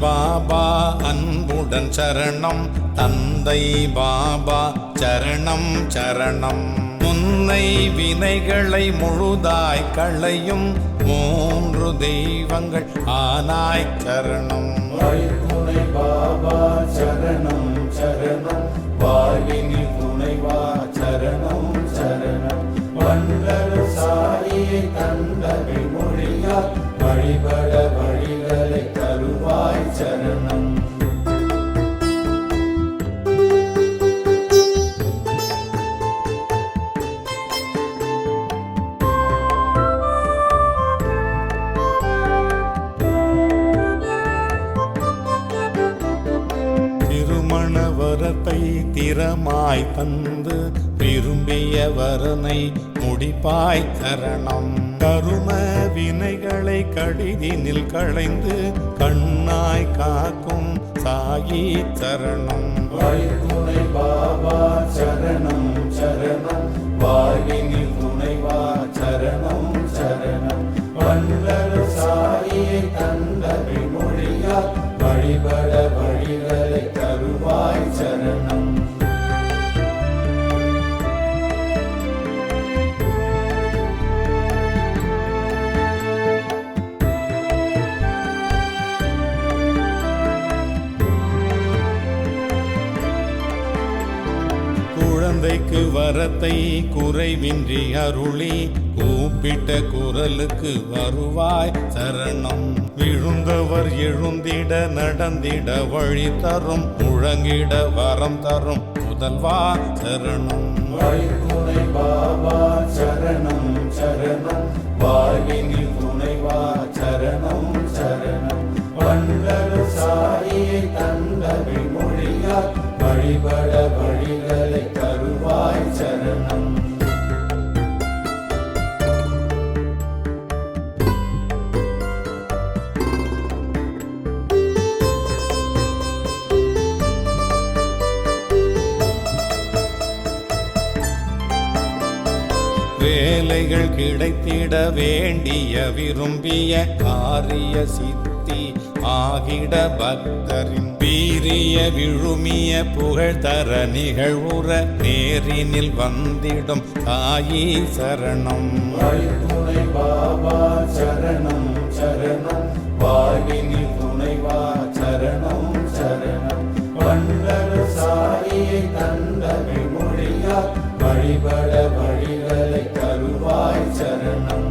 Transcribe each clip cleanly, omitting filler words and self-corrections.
பாபா அன்புடன் சரணம், தந்தை பாபா சரணம் சரணம். முன்னை வினைகளை முழுதாய் களையும் 3 தெய்வங்கள் ஆனாய் சரணம். துணை பாபா சரணம் சரணம், வாழ்வினில் துணைவா சரணம் சரணம். வண்டர் சாரியை தந்தவை மொழியால் வழிபட வழிகளை தருவாய் சரணம். வரத்தை திறமாய் தந்து விரும்பிய வரனை முடிப்பாய் சரணம். கரும வினைகளை கடிதினில் களைந்து கண்ணாய் காக்கும் சாயி சரணம். துணை பாபா சரணம் சரணம், வாழ்வினில் துணைவா சரணம் சரணம். வண்டர் சாரியை தந்தவை மொழியால் வழிபட வழிகளை தருவாய் சரணம். குழந்தைக்கு வரத்தை குறைவின்றி அருளி கூப்பிட்ட குரலுக்கு வருவாய் சரணம். விழுந்தவர் எழுந்திட நடந்திட வழி தரும், முழங்கிட வரம் தரும் முதல்வா சரணம். துணை பாபா சரணம் சரணம், வாழ்வினில் துணைவா சரணம் சரணம். வண்டர் சாரியை தந்தவை மொழியால் வழிபட வழிகளை தருவாய் சரணம். வேலைகள் கிடைத்திட வேண்டிய விரும்பிய காரிய சித்தி ஆகிட பக்தரின் வீரிய விழுமிய புகழ் தர நிகழ்வுற நேரினில் வந்திடும் தாயி சரணம். துணை பாபா சரணம் சரணம், வாழ்வினில் துணைவா சரணம் சரணம். வண்டர் சாரியை தந்தவை மொழியால் வழிபட வழிகளை தருவாய் சரணம்.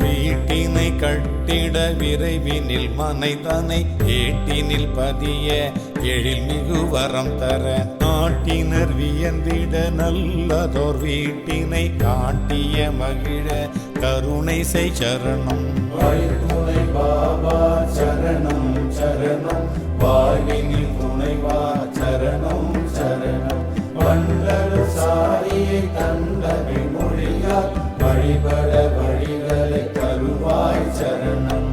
வீட்டினை கட்டிட விரைவினில் மனைதனை ஏட்டினில் பதிய எழில் மிகு வரம் தர நாட்டினர் வியந்திட நல்லதோர் வீட்டினை காட்டிய மகிழ கருணை செய் சரணம். துணை பாபா சரணம் சரணம், வாழ்வினில் துணைவா சரணம் சரணம். வண்டர் சாரியை தந்தவை மொழியால் வழிபட வழிகளை தருவாய் சரணம்.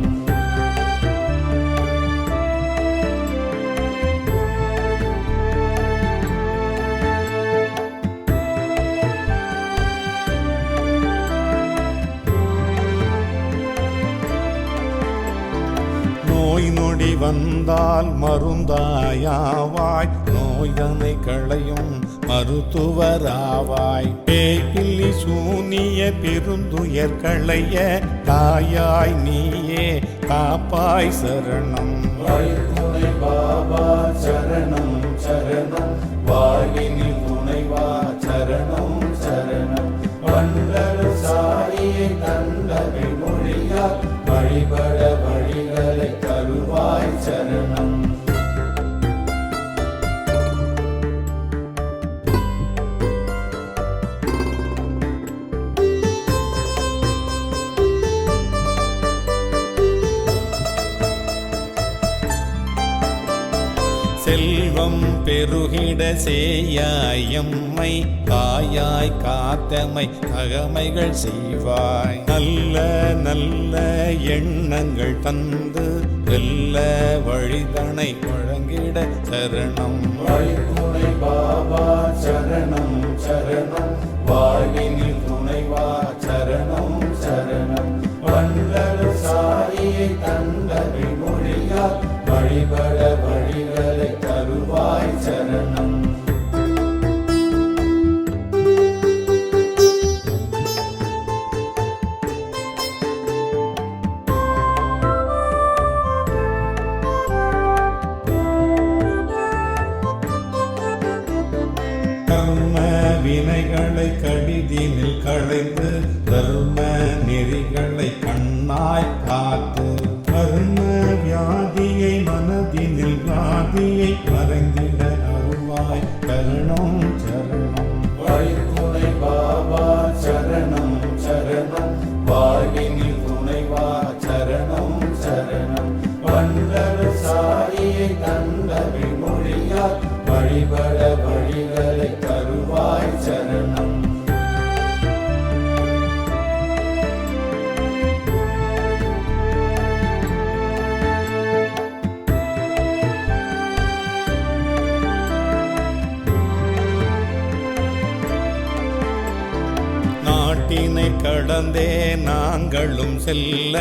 நோய் நொடி வந்தால் மருந்தாயாவாய், நோயனை களையும் மருத்துவராவாய். பேய்பில்லி சூனிய பெருந்துயர் களைய தாயாய் நீயே காப்பாய் சரணம். துணை பாபா சரணம் சரணம், வாழ்வினில் துணைவா சரணம் சரணம். வண்டர் சாரியை தந்தவை மொழியால் வழிபட வழிகளை தருவாய் சரணம். செல்வம் பெருகிட சேயாயம்மை, தாயாய் காத்தமை தகமைகள் செய்வாய். நல்ல நல்ல எண்ணங்கள் தந்து வெல்ல வழிதனை வழங்கிட சரணம். வழித்துணை பாபா சரணம் சரணம், வாழ்வினில் துணைவா சரணம் சரணம். வண்டரு சாரியை தந்தவி மொழியால் வழிபட வழிகளை தருவாய் சரணம். கர்ம வினைகளை கடிதினில் களைந்து தர்ம நெறிகளை கண்ணாய் காத்து கர்ம வியாதியை மனதினில் வியாதியை மறைந்திட அருவாய் சரணம் சரணம். வழித்துணை பாபா சரணம் சரணம், வாழ்வினில் துணைவா சரணம் சரணம். வண்டரு சாரியை தந்தவி மொழியால் வழிபட வழிகளை தருவாய் சரணம். நாட்டினை கடந்தே நாங்களும் செல்ல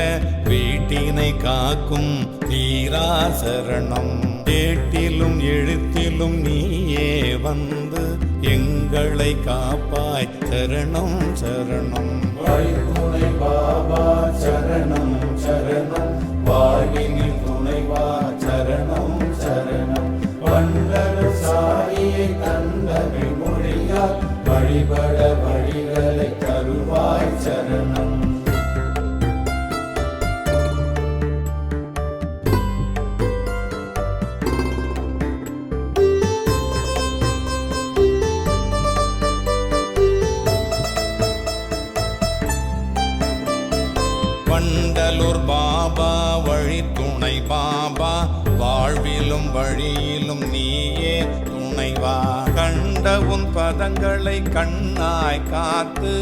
வீட்டினை காக்கும் தீரா சரணம். ஏட்டிலும் எழுத்திலும் நீயே வந்து எங்களை காப்பாய் சரணம் சரணம். வழித்துணை பாபா சரணம் சரணம், வாழ்வினில் துணைவா சரணம் சரணம். வண்டரு சாரியை தந்தவி மொழியால் வழிபட வழிகளை தருவாய் சரணம். வண்டலூர் பாபா வழித்துணை பாபா, வாழ்விலும் வழியிலும் நீயே துணைவா. கண்ட உன் பதங்களை கண்ணாய் காத்து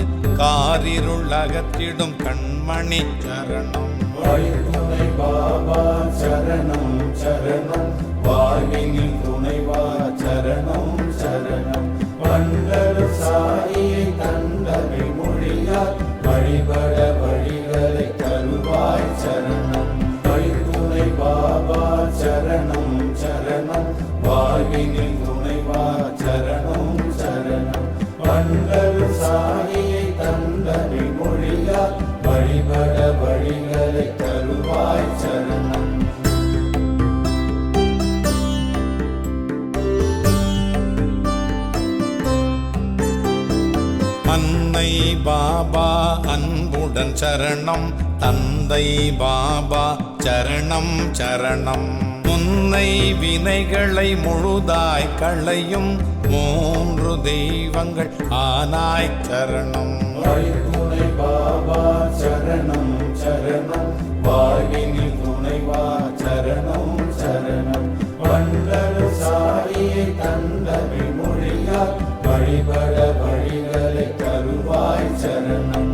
காரிருள் அகற்றிடும் கண்மணி சரணம். வழித்துணை பாபா சரணம் சரணம், வாழ்வினில் துணைவா சரணம் சரணம். வண்டரு சாரியை தந்தவி மொழியால் வழிபட வழிகளை தருவாய் சரணம். வழித்துணை பாபா சரணம் சரணம், வாழ்வினில் துணைவா சரணம் சரணம். வண்டரு சாரியை தந்தவி மொழியால் வழிபட வழிகளை தருவாய் சரணம். அன்னை பாபா அன்புடன் சரணம், தந்தை பாபா சரணம் சரணம். முன்னை வினைகளை முழுதாய் களையும் மூன்று தெய்வங்கள் ஆனாய் சரணம். வழித்துணை பாபா சரணம் சரணம், வாழ்வினில் துணைவா சரணம் சரணம். வண்டரு சாரியை தந்தவி மொழியால் வழிபட வழிகளை தருவாய் சரணம்.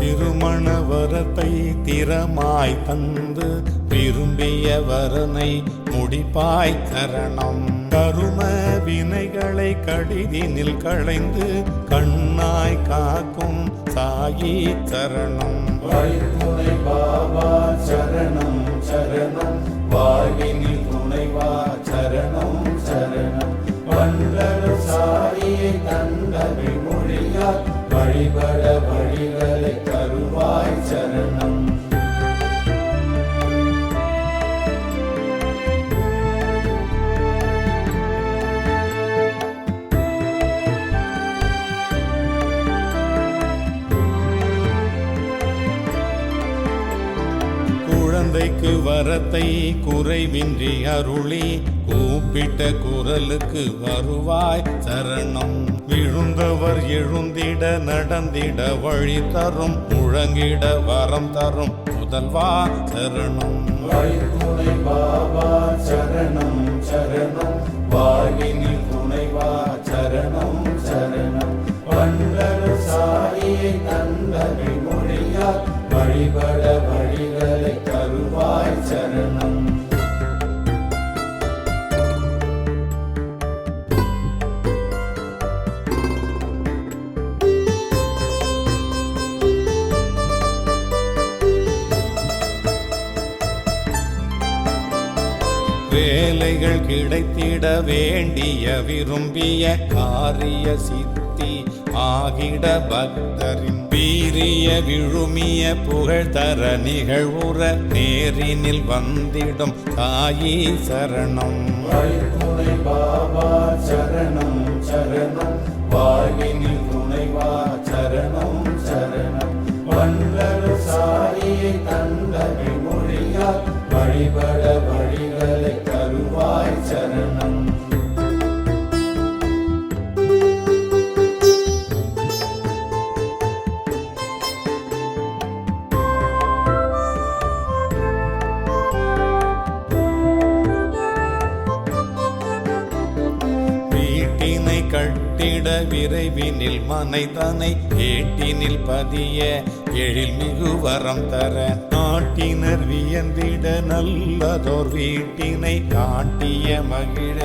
திருமண வரத்தை திறமாய் தந்து விரும்பிய வரனை முடிப்பாய் சரணம். கரும வினைகளை கடிதினில் களைந்து கண்ணாய் காக்கும் சாயி சரணம். வழித்துணை பாபா சரணம் சரணம், வாழ்வினில் துணைவா சரணம் சரணம். வண்டரு சாரியை தந்தவி மொழியால் வழிபட வழிகளை தருவாய் சரணம். குழந்தைக்கு வரத்தை குறைவின்றி அருளி கூப்பிட்ட குரலுக்கு வருவாய் சரணம். விழுந்தவர் எழுந்திட நடந்திட வழி தரும் முழங்கிட வரம் தரும் முதல்வா சரணம். வழித்துணை பாபா சரணம் சரணம், வாழ்வினில் துணைவா சரணம் சரணம், வண்டரு சாரியை தந்தனை மொழியால் வழிபட வழிகளை தருவாய் சரணம். வேலைகள் கிடைத்திட வேண்டிய விரும்பிய காரிய சித்தி ஆகிட பக்தரின் வீரிய விழுமிய புகழ் தர நிகழ்வுற நேரினில் வந்திடும் தாயி சரணம். வழித்துணை பாபா சரணம் சரணம், வாழ்வினில் துணைவா சரணம் சரணம், வண்டரு சாரியை தந்தனை மொழியால் வழிபட வழிகளை தருவாய் சரணம். வீட்டினை கட்டிட விரைவினில் மனைதனை ஏட்டினில் பதிய எழில் மிகு வரம் தர நாட்டினர் வியந்திட நல்லதோர் வீட்டினை காட்டிய மகிழ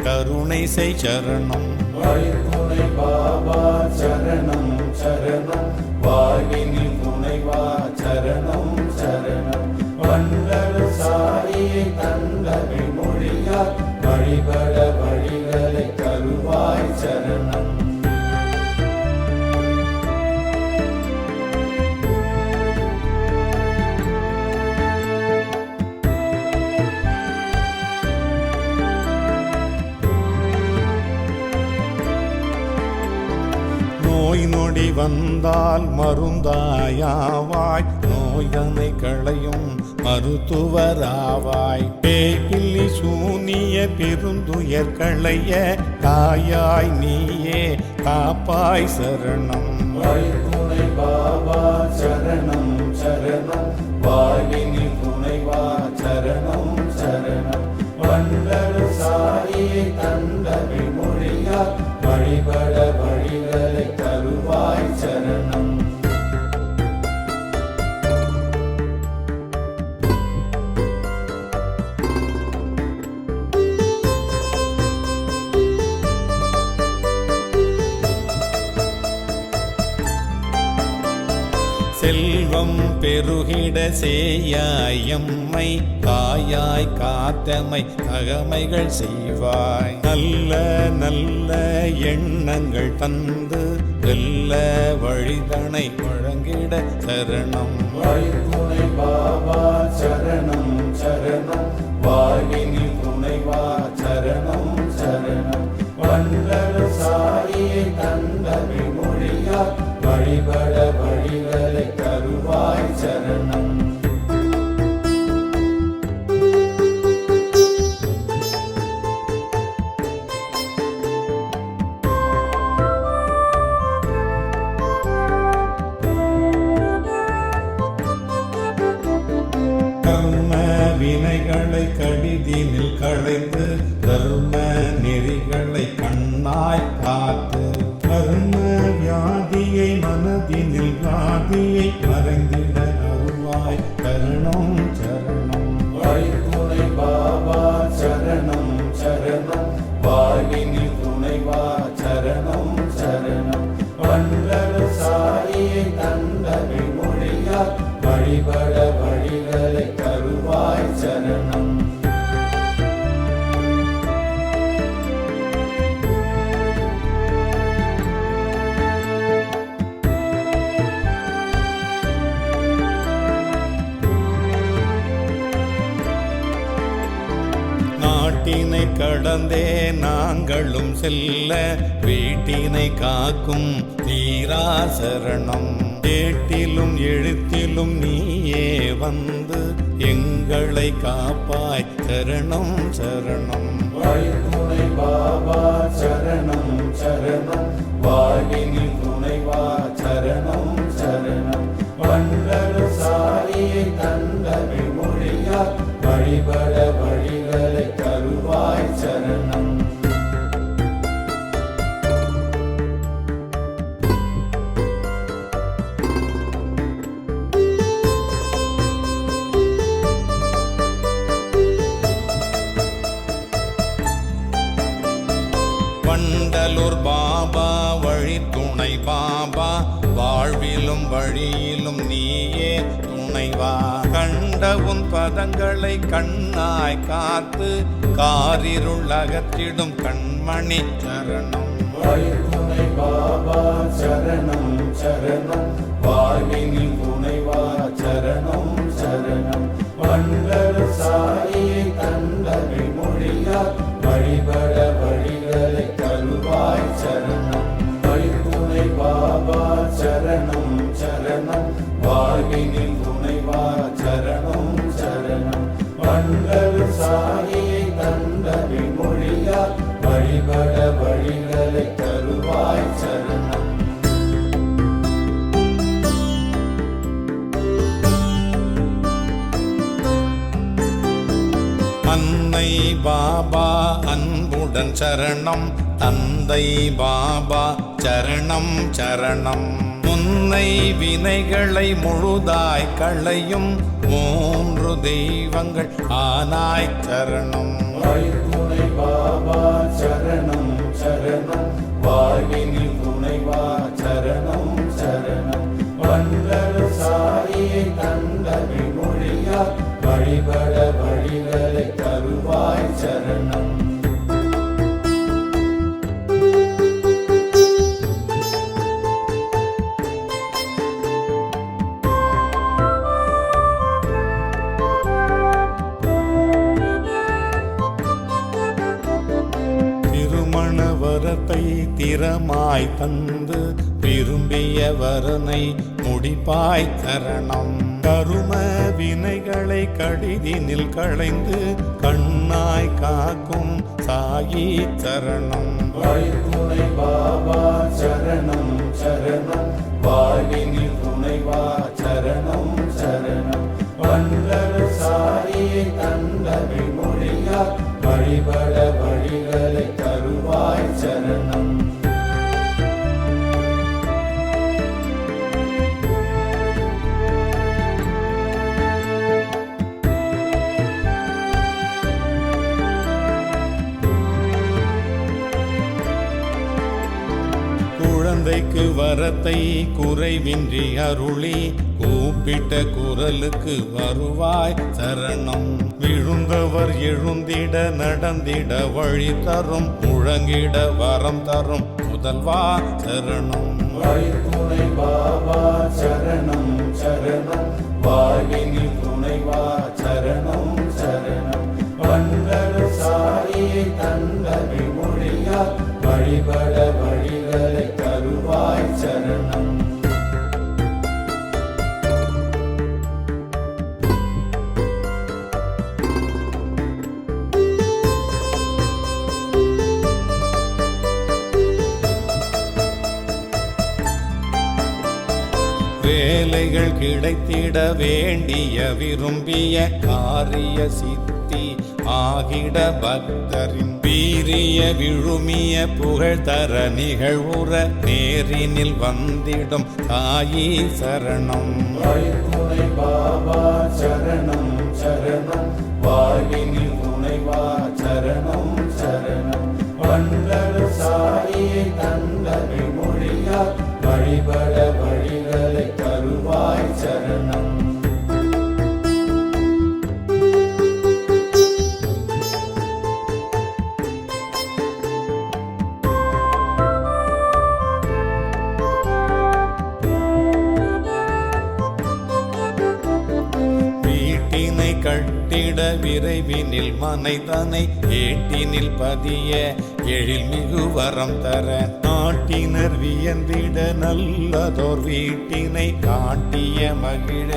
கருணை செய் சரணம். வழித்துணை பாபா சரணம் சரணம், வாழ்வினில் துணைவா சரணம் சரணம், வண்டரு சாரியை தந்தனை மொழியால் வழிபட வழிகளை தருவாய் சரணம். நோய் நொடி வந்தால் மருந்தாயாவாய், நோயனை களையும் மருத்துவராவாய், பேய்பில்லி சூனிய பெருந்துயர் களைய தாயாய் நீயே காப்பாய் சரணம். வழித்துணை பாபா சரணம் சரணம், வாழ்வினில் துணைவா சரணம் சரணம், வண்டரு சாரியை தந்தனை மொழியால் வழிபட வழிகளை தருவாய் சரணம். செல்வம் பெருகிட சேயாயம்மை, தாயாய் காத்தமை அகமைகள் செய்வாய், நல்ல நல்ல எண்ணங்கள் தந்து வெல்ல வழிதனை வழங்கிட சரணம். வழித்துணை பாபா சரணம் சரணம், வாழ்வினில் துணைவா சரணம் சரணம், வண்டரு சாரியை தந்தனை மொழியால் வழிபட வழிகளை தருவாய் சரணம். கர்ம வினைகளை கடிதினில் களைந்து தர்ம நெறிகளை கண்ணாய் காத்து, கர்ம வியாதியை மனதினில் வியாதியை மறைந்திட அருவாய் சரணம் சரணம். வழித்துணை பாபா சரணம் சரணம், வாழ்வினில் துணைவா சரணம் சரணம், வண்டரு சாரியை தந்தனை மொழியால் வழிபட வழிகளை தருவாய் சரணம். நாட்டினை கடந்தே நாங்களும் செல்ல வீட்டினை காக்கும் தீரா சரணம். ஏட்டிலும் எழுத்திலும் நீயே வந்து எங்களை காப்பாய் சரணம் சரணம். வழித்துணை பாபா சரணம் சரணம், வாழ்வினில் துணைவா சரணம் சரணம், வண்டரு சாரியை தந்தனை மொழியால் வண்டலூர் பாபா வழி துணை பாபா, வாழ்விலும் வழியிலும் நீயே துணைவா. கண்ட உன் பதங்களை கண்ணாய் காத்து, காரிருள் அகற்றிடும் கண்மணி சரணம். வழித்துணை பாபா சரணம் சரணம், வாழ்வினில் துணைவா சரணம் சரணம். வண்டல் சாரியை தந்தவை மொழியால், வழிபட வழிகளை தருவாய் சரணம். வழித்துணை பாபா சரணம் சரணம், வாழ்வினில் துணைவா சரணம் சரணம். வண்டல் சாரியை தந்தவை மொழியால், வழிபட வழிகளை தருவாய் சரணம். அன்னை பாபா அன்புடன் சரணம், தந்தை பாபா சரணம் சரணம். முன்னை வினைகளை முழுதாய் களையும், மூன்று தெய்வங்கள் ஆனாய் சரணம். வழித்துணை பாபா சரணம் சரணம், வாழ்வினில் துணைவா சரணம் சரணம். வண்டல் சாரியை தந்தவை மொழியால், வழிபட வழிகளை தருவாய் சரணம். திருமண வரத்தை திறமாய் தந்து, விரும்பிய வரனை முடிப்பாய் சரணம். கரும வினைகளை கடிதினில் களைந்து, கண்ணாய் காக்கும் சாயி சரணம். வழித்துணை பாபா சரணம் சரணம், வாழ்வினில் துணைவா சரணம் சரணம். வண்டல் சாரியை தந்தவை மொழியால், வழிபட வழிகளை தருவாய் சரணம். குழந்தைக்கு வரத்தை குறைவின்றி அருளி, கூப்பிட்ட குரலுக்கு வருவாய் சரணம். விழுந்தவர் எழுந்திட நடந்திட வழி தரும், முழங்கிட வரம் தரும் முதல்வா சரணம். வழித்துணை பாபா சரணம் சரணம், வாழ்வினில் துணைவா சரணம் சரணம். வண்டல் சாரியை தந்தவை மொழியால், வழிபட வழிகளை தருவாய் சரணம். வேலைகள் கிடைத்திட வேண்டிய விரும்பிய காரிய சித்தி ஆகிட, பக்தரின் வீரிய விழுமிய புகழ் தர நிகழ்வுற, நேரினில் வந்திடும் தாயி சரணம். வழித்துணை பாபா சரணம் சரணம், வாழ்வினில் துணைவா சரணம் சரணம். வண்டல் சாரியை தந்தவை மொழியால், வழிபட வழிகளை தருவாய் சரணம். வீட்டினை கட்டிட விரைவினில் மனைதனை, ஏட்டினில் பதிய எழில் மிகு வரம் தர, நாட்டினர் வியந்திட நல்லதோர் வீட்டினை காட்டிய மகிழ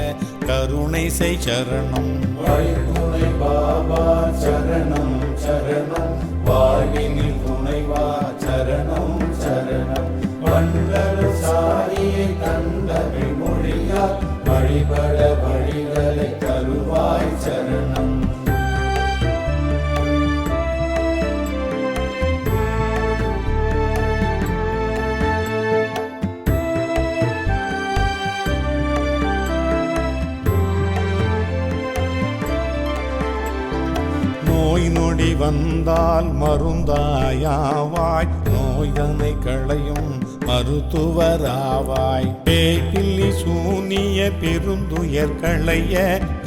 கருணை செய் சரணம். வழித்துணை பாபா சரணம் சரணம், வாழ்வினில் துணைவா சரணம் சரணம். வண்டல் சாரியை தந்தவை மொழியால், வழிபட வழிகளை தருவாய் சரணம். நோய் நொடி வந்தால் மருந்தாயாவாய், நோய்தனை களையும் மருத்துவராவாய். பேய்பில்லி சூனிய பெருந்துயர் களைய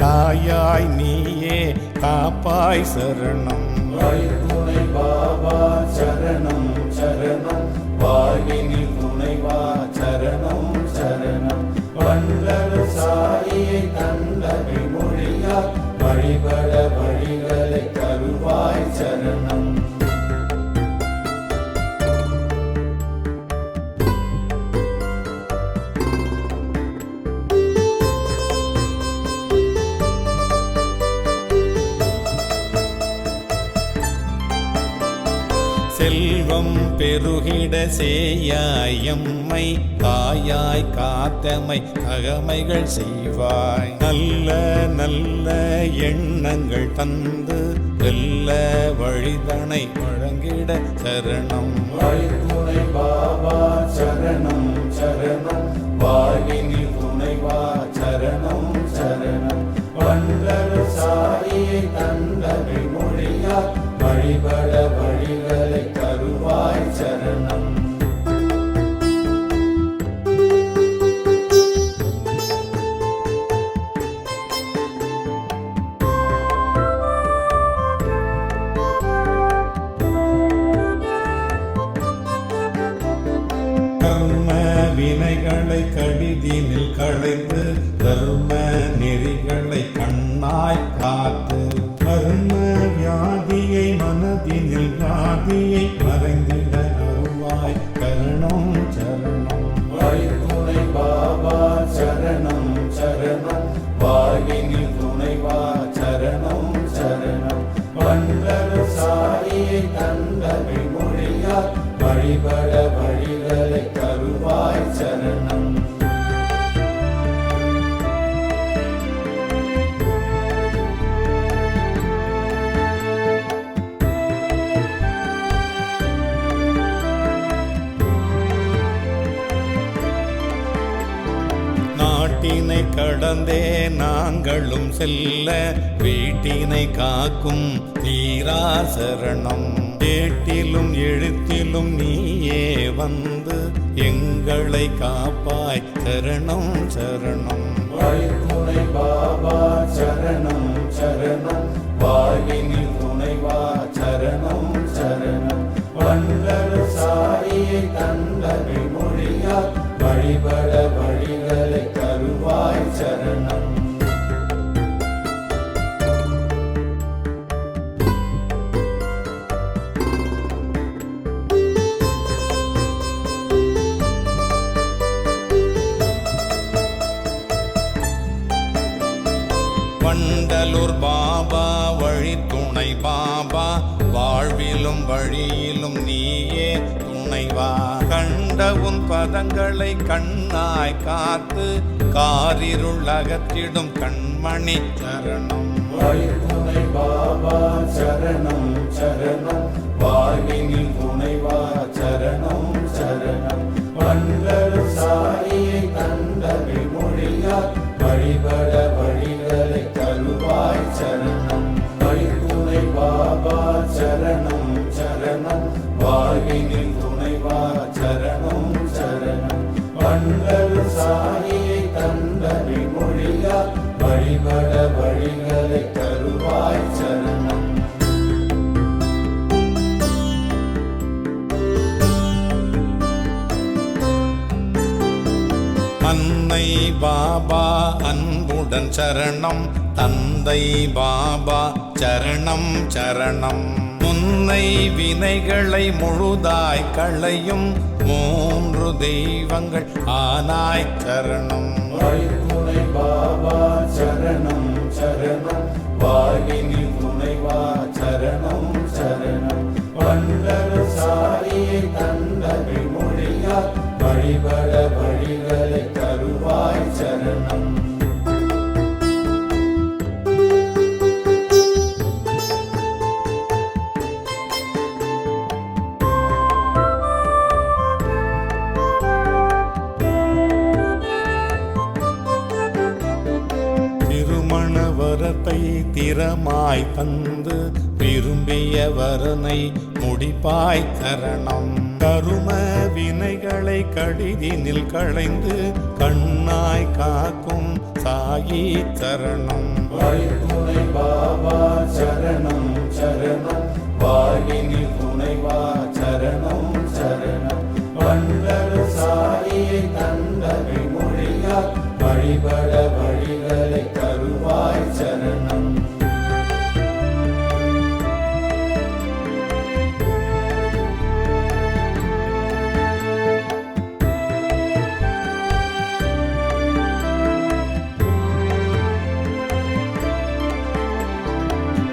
தாயாய் நீயே காப்பாய் சரணம். வழித்துணை பாபா சரணம் சரணம், வாழ்வினில் துணைவா சரணம் சரணம். வண்டர் சாரியை தந்தவை மொழியால் வழிபட வழிகளை தருவாய் சரணம். செல்வம் பெருகிட சேயாயம்மை தாயாய் காத்தமை அகமைகள் செய்வாய். நல்ல நல்ல எண்ணங்கள் தந்து வெல்ல வழிதனை வழங்கிட சரணம். வழித்துணை பாபா சரணம் சரணம், வாழ்வினில் துணைவா சரணம் சரணம். வண்டர் சாரியை தந்தவை மொழியால் வழிபட வழிகளை தருவாய் சரணம். கர்ம வினைகளை கடிதினில் களைந்து தர்ம நெறிகளை கண்ணாய் காத்து கர்ம வியாதியை மனதினில் வியாதியை மறைந்திட அருவாய் கருணம் சரணம். வழித்துணை பாபா சரணம் சரணம், வாழ்வினில் துணைவா சரணம் சரணம். வண்டர் சாரியை தந்தவை மொழியால் வழிபட வழிகளை தருவாய் சரணம். நாட்டினை கடந்தே நாங்களும் செல்ல வீட்டினை காக்கும் தீரா சரணம். ஏட்டிலும் எழுத்திலும் நீயே வந்து எங்களை காப்பாய் சரணம் சரணம். வழித்துணை பாபா சரணம் சரணம், வாழ்வினில் துணைவா சரணம் சரணம். வண்டர் சாரியை தந்தவை மொழியால் வழிபட வழிகளை தருவாய் சரணம். வண்டலூர் பாபா வழித்துணை பாபா, வாழ்விலும் வழியிலும் நீயே துணைவா. கண்ட உன் பதங்களை கண்ணாய் காத்து காரிருள் அகற்றிடும் கண்மணி சரணம். வழித்துணை பாபா சரணம் சரணம், வாழ்வினில் துணைவா சரணம் சரணம். வண்டர் சாரியை தந்தவை மொழியால் வழிபட வழிகளை தருவாய் சரணம். வழித்துணை பாபா சரணம் சரணம், வாழ்வினில் துணைவா சரணம் சரணம். வண்டர் சாரியை தந்தவை மொழியால் வழிபட வழிகளை தருவாய் சரணம். அன்னை பாபா அன்புடன் சரணம், தந்தை பாபா சரணம் சரணம். முன்னை வினைகளை முழுதாய் களையும் மூன்று தெய்வங்கள் ஆனாய் சரணம். வழித்துணை பாபா சரணம் சரணம், வாழ்வினில் துணைவா சரணம் சரணம். வண்டர் சாரியை தந்தவை மொழியால் வழிபட வழிகளை தருவாய் சரணம். திருமண வரத்தை திறமாய் தந்து விரும்பிய வரனை முடிப்பாய் சரணம். கரும வினைகளை கடிதினில் களைந்து கண்ணாய் காக்கும் சாயி சரணம். வழித்துணை பாபா சரணம் சரணம், வாழ்வினில் துணைவா சரணம் சரணம். வண்டரு சாரியை தந்தவை மொழியால் வழிபட வழிகளை தருவாய் சரணம்.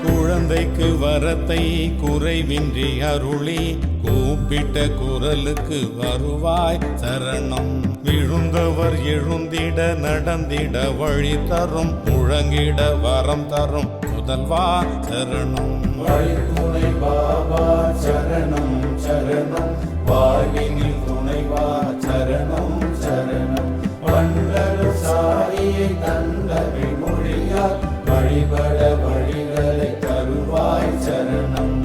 குழந்தைக்கு வரத்தை குறைவின்றி அருளி கூப்பிட்ட குரலுக்கு வருவாய் சரணம். விழுந்தவர் எழுந்திட நடந்திட வழி தரும், முழங்கிட வரம் தரும் முதல்வா சரணம். வழித்துணை பாபா சரணம் சரணம், வாழ்வினில் துணைவா சரணம் சரணம். வண்டரு சாரியை தந்தவை மொழியால் வழிபட வழிகளை தருவாய் சரணம்.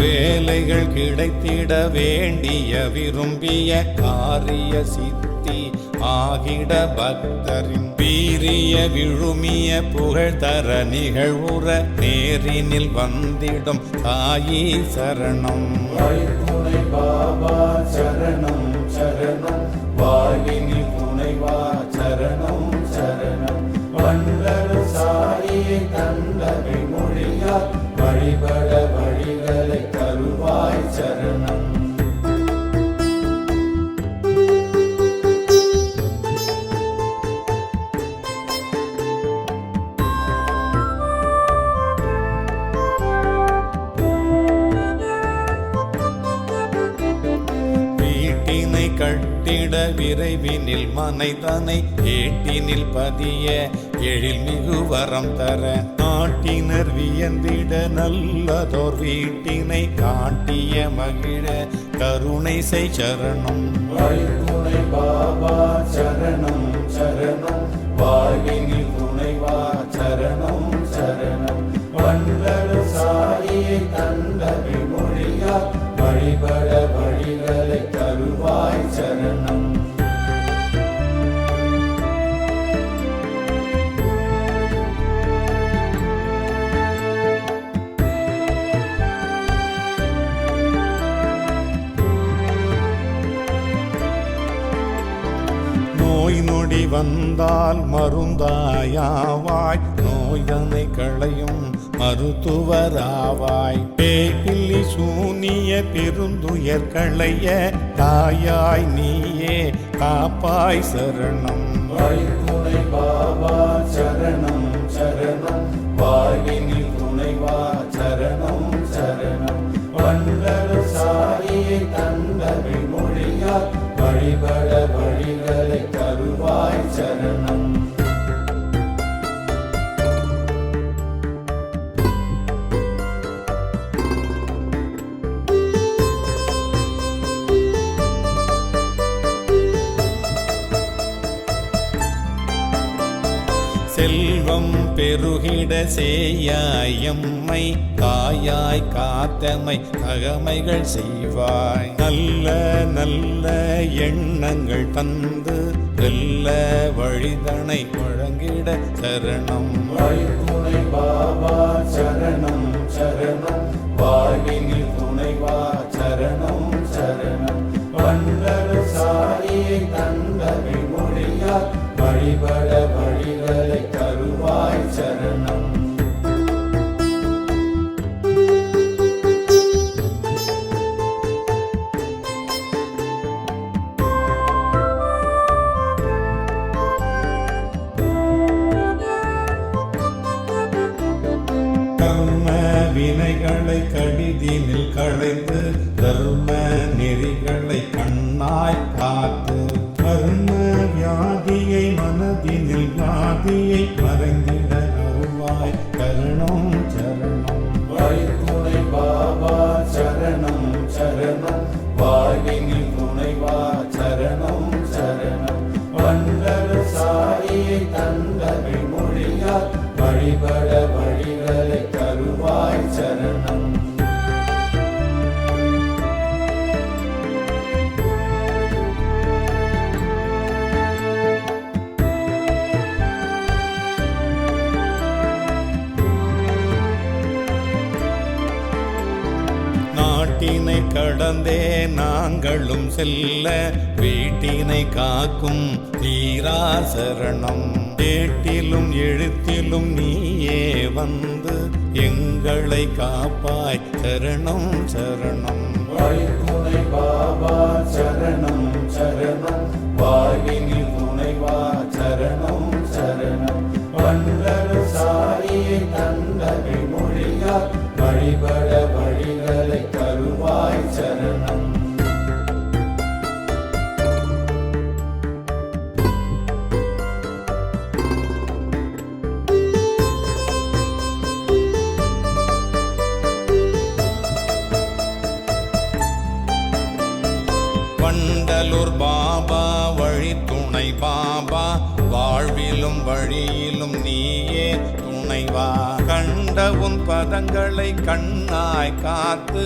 வேலைகள் கிடைத்திட வேண்டிய விரும்பிய காரிய சித்தி ஆகிட பக்தரின் வீரிய விழுமிய புகழ் தர நிகழ்வுற நேரினில் வந்திடும் தாயி சரணம். வழித்துணை பாபா சரணம் சரணம், வாழ்வினில் துணைவா சரணம் சரணம். வண்டரு சாரியை தந்தவை மொழியால் வழிபட வழிகளை தருவாய் சரணம். வீட்டினை கட்டிட விரைவினில் மனைதனை ஏட்டினில் பதிய எழில் மிகு வரம் தர நாட்டினர் வியந்திட நல்லதோர் வீட்டினை காட்டிய மகிழ கருணை செய் சரணம். வழித்துணை பாபா சரணம் சரணம், வாழ்வினில் துணைவா சரணம் சரணம். வண்டரு சாரியை தந்தவை மொழியால் வழிபட வழிகளை தருவாய் சரணம். நோய் நொடி வந்தால் மருந்தாயாவாய், நோயனை களையும் மருத்துவராவாய். பேய்பில்லி சூனிய பெருந்துயர் களைய தாயாய் நீயே காப்பாய் சரணம். வழித்துணை பாபா சரணம் சரணம், வாழ்வினில் துணைவா சரணம் சரணம். வண்டரு சாரியை தந்தவை மொழியால் வழிபட வழிகளை தருவாய் சரணம். செல்வம் பெருகிட சேயாயம்மை, தாயாய் காத்தமை தகமைகள் செய்வாய். நல்ல நல்ல எண்ணங்கள் தந்து வெல்ல வழிதனை வழங்கிட சரணம். வழித்துணை பாபா சரணம் சரணம், வாழ்வினில் துணைவா சரணம் சரணம். வண்டரு சாரியை தந்தவை மொழியால் வழிபட வழிகளை தருவாய் சரணம். கர்ம வினைகளை கடிதினில் களைந்து தர்ம நெறிகளை கண்ணாய் காத்து கர்ம வியாதியை மனதினில் வியாதியை மறைந்திட அருவாய் கருணம் சரணம். வழித்துணை பாபா சரணம் சரணம், நாங்களும் செல்ல வீட்டினை காக்கும் தீரா சரணம். ஏட்டிலும் எழுத்திலும் நீயே வந்து எங்களை காப்பாய் சரணம் சரணம். வழித்துணை பாபா சரணம் சரணம், வாழ்வினில் துணைவா சரணம் சரணம். வண்டரு சாரியை தந்தகை மொழியால் வழிபட வழிகளை தருவாய் சரணம். வண்டலூர் பாபா வழித்துணை பாபா, வாழ்விலும் வழியிலும் நீயே துணைவா. கண்ட உன் பதங்களை கண்ணாய் காத்து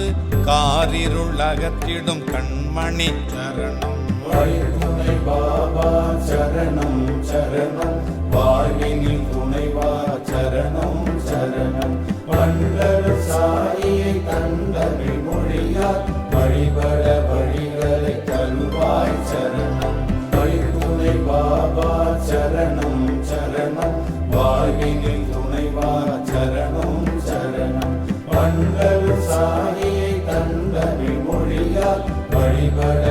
காரிருள் அகற்றிடும் கண்மணி சரணம். வழித்துணை பாபா சரணம் சரணம், வாழ்வினில் துணைவா சரணம் சரணம். வண்டரு சாரியை தந்தகை மொழியால் வழிபட வழிகளை தருவாய் சரணம். வழித்துணை பாபா சரணம் சரணம், வாழ்வினில் துணைவா சரணம் சரணம். வண்டரு சாரியை தந்தகை மொழியால் வழிபட